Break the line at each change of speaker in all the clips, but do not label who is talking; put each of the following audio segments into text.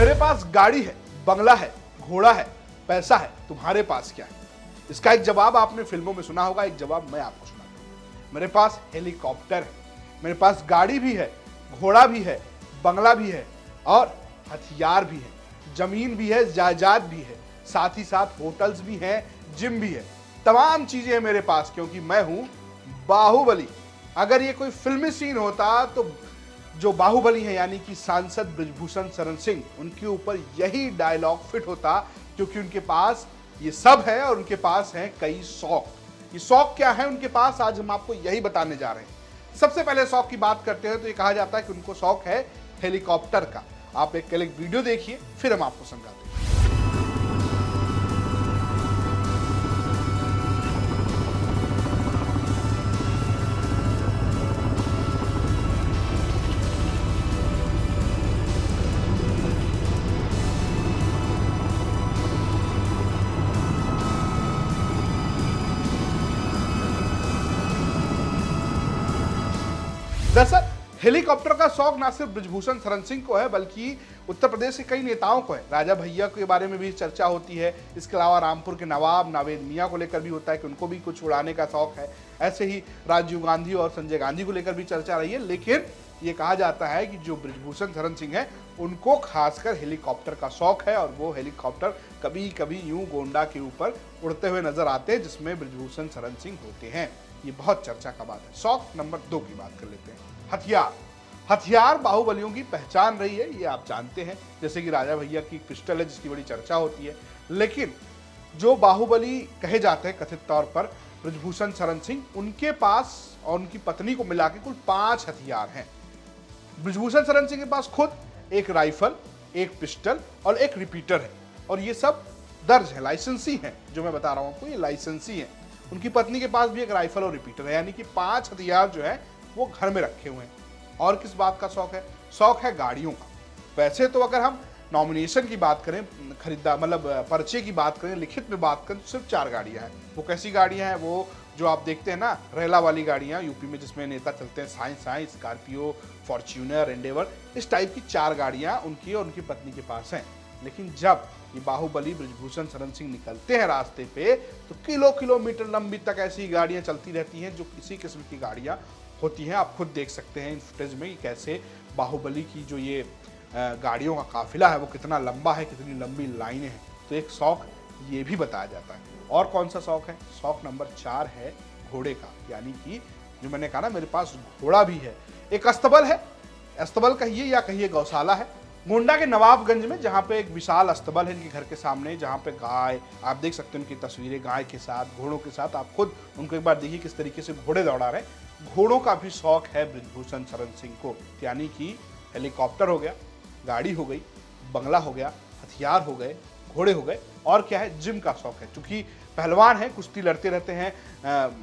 मेरे पास गाड़ी है, बंगला है, घोड़ा है, पैसा है, तुम्हारे पास क्या है? इसका एक जवाब आपने फिल्मों में सुना होगा, एक जवाब मैं आपको सुनाता हूं। मेरे पास हेलीकॉप्टर है, मेरे पास गाड़ी भी है, घोड़ा भी है, बंगला भी है और हथियार भी है, जमीन भी है, जायदाद भी है, साथ ही साथ होटल्स भी हैं, जिम भी है, तमाम चीजें हैं मेरे पास, क्योंकि मैं हूं बाहुबली। अगर ये कोई फिल्मी सीन होता तो जो बाहुबली है यानी कि सांसद बृजभूषण शरण सिंह, उनके ऊपर यही डायलॉग फिट होता, क्योंकि उनके पास ये सब है और उनके पास हैं कई शौक। ये शौक क्या है उनके पास, आज हम आपको यही बताने जा रहे हैं। सबसे पहले शौक की बात करते हैं तो ये कहा जाता है कि उनको शौक है हेलीकॉप्टर का। आप एक वीडियो देखिए, फिर हम आपको समझाते हैं। दरअसल हेलीकॉप्टर का शौक ना सिर्फ बृजभूषण शरण सिंह को है, बल्कि उत्तर प्रदेश के कई नेताओं को है। राजा भैया के बारे में भी चर्चा होती है। इसके अलावा रामपुर के नवाब नावेद मियाँ को लेकर भी होता है कि उनको भी कुछ उड़ाने का शौक है। ऐसे ही राजीव गांधी और संजय गांधी को लेकर भी चर्चा रही है। लेकिन ये कहा जाता है कि जो बृजभूषण शरण सिंह है, उनको खासकर हेलीकॉप्टर का शौक है और वो हेलीकॉप्टर कभी कभी यूं गोंडा के ऊपर उड़ते हुए नजर आते हैं, जिसमें बृजभूषण शरण सिंह होते हैं। ये बहुत चर्चा का बात है। शौक नंबर 2 की बात कर लेते हैं। हथियार। हथियार बाहुबलियों की पहचान रही है, ये आप जानते हैं। जैसे कि राजा भैया की पिस्टल है, जिसकी बड़ी चर्चा होती है। लेकिन जो बाहुबली कहे जाते हैं कथित तौर पर बृजभूषण शरण सिंह, उनके पास और उनकी पत्नी को मिला के कुल 5 हथियार हैं। बृजभूषण शरण सिंह के पास खुद एक राइफल, एक पिस्टल और एक रिपीटर है, और ये सब दर्ज है, लाइसेंसी है। जो मैं बता रहा हूं आपको, ये लाइसेंसी है। उनकी पत्नी के पास भी एक राइफल और रिपीटर है, यानी कि 5 हथियार जो है वो घर में रखे हुए हैं। और किस बात का शौक है? शौक है गाड़ियों का। वैसे तो अगर हम नॉमिनेशन की बात करें, खरीदा मतलब पर्चे की बात करें, लिखित में बात करें, तो सिर्फ 4 गाड़ियां हैं। वो कैसी गाड़ियां हैं? वो जो आप देखते हैं ना, रेला वाली गाड़ियां यूपी में, जिसमें नेता चलते हैं, साइंस, स्कॉर्पियो, फॉर्च्यूनर, एंडेवर, इस टाइप की 4 गाड़ियां उनकी और उनकी पत्नी के पास हैं। लेकिन जब ये बाहुबली बृजभूषण शरण सिंह निकलते हैं रास्ते पे, तो किलोमीटर लंबी तक ऐसी गाड़ियां चलती रहती हैं, जो किसी किस्म की गाड़ियां होती हैं। आप खुद देख सकते हैं इन फुटेज में कि कैसे बाहुबली की जो ये गाड़ियों का काफिला है वो कितना लंबा है, कितनी लंबी लाइनें हैं। तो एक शौक ये भी बताया जाता है। और कौन सा शौक है? शौक नंबर 4 है घोड़े का, यानी कि जो मैंने कहा ना, मेरे पास घोड़ा भी है। एक अस्तबल है, अस्तबल कहिए या कहिए गौशाला है, गोंडा के नवाबगंज में, जहाँ पे एक विशाल अस्तबल है इनके घर के सामने, जहाँ पे गाय, आप देख सकते हैं उनकी तस्वीरें, गाय के साथ, घोड़ों के साथ। आप खुद उनको एक बार देखिए किस तरीके से घोड़े दौड़ा रहे हैं। घोड़ों का भी शौक है बृजभूषण शरण सिंह को, यानी कि हेलीकॉप्टर हो गया, गाड़ी हो गई, बंगला हो गया, हथियार हो गए, घोड़े हो गए, और क्या है? जिम का शौक है। चूंकि पहलवान है, कुश्ती लड़ते रहते हैं,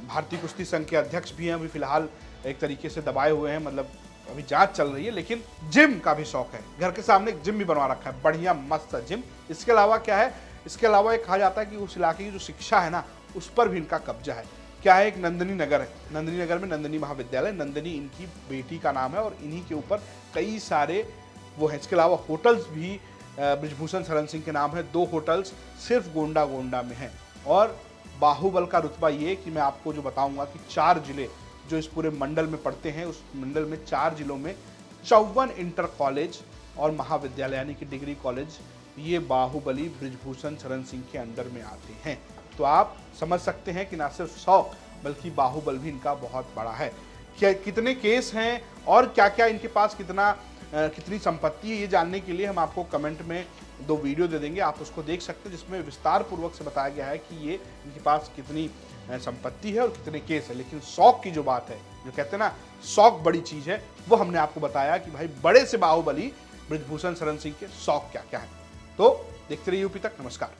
भारतीय कुश्ती संघ के अध्यक्ष भी हैं, अभी फिलहाल एक तरीके से दबाए हुए हैं, मतलब अभी जांच चल रही है। लेकिन जिम का भी शौक है। घर के सामने एक जिम भी बनवा रखा है, बढ़िया मस्त जिम। इसके अलावा क्या है? इसके अलावा एक कहा जाता है कि उस इलाके की जो शिक्षा है ना, उस पर भी इनका कब्जा है। क्या है? एक नंदिनी नगर है, नंदिनी नगर में नंदिनी महाविद्यालय, नंदिनी इनकी बेटी का नाम है, और इन्हीं के ऊपर कई सारे वो है। इसके अलावा होटल्स भी बृजभूषण शरण सिंह के नाम है। 2 होटल्स सिर्फ गोंडा में हैं। और बाहुबल का रुतबा ये कि मैं आपको जो बताऊंगा कि 4 जिले जो इस पूरे मंडल में पड़ते हैं, उस मंडल में 4 जिलों में 54 इंटर कॉलेज और महाविद्यालय यानी कि डिग्री कॉलेज, ये बाहुबली बृजभूषण शरण सिंह के अंडर में आते हैं। तो आप समझ सकते हैं कि ना सिर्फ शौक बल्कि बाहुबल भी इनका बहुत बड़ा है। क्या कितने केस हैं और क्या क्या इनके पास कितनी संपत्ति है, ये जानने के लिए हम आपको कमेंट में 2 वीडियो दे देंगे, आप उसको देख सकते हैं, जिसमें विस्तार पूर्वक से बताया गया है कि ये इनके पास कितनी संपत्ति है और कितने केस है। लेकिन शौक की जो बात है, जो कहते हैं ना शौक बड़ी चीज है, वो हमने आपको बताया कि भाई बड़े से बाहुबली बृजभूषण शरण सिंह के शौक क्या क्या है। तो देखते रहिए यूपी तक। नमस्कार।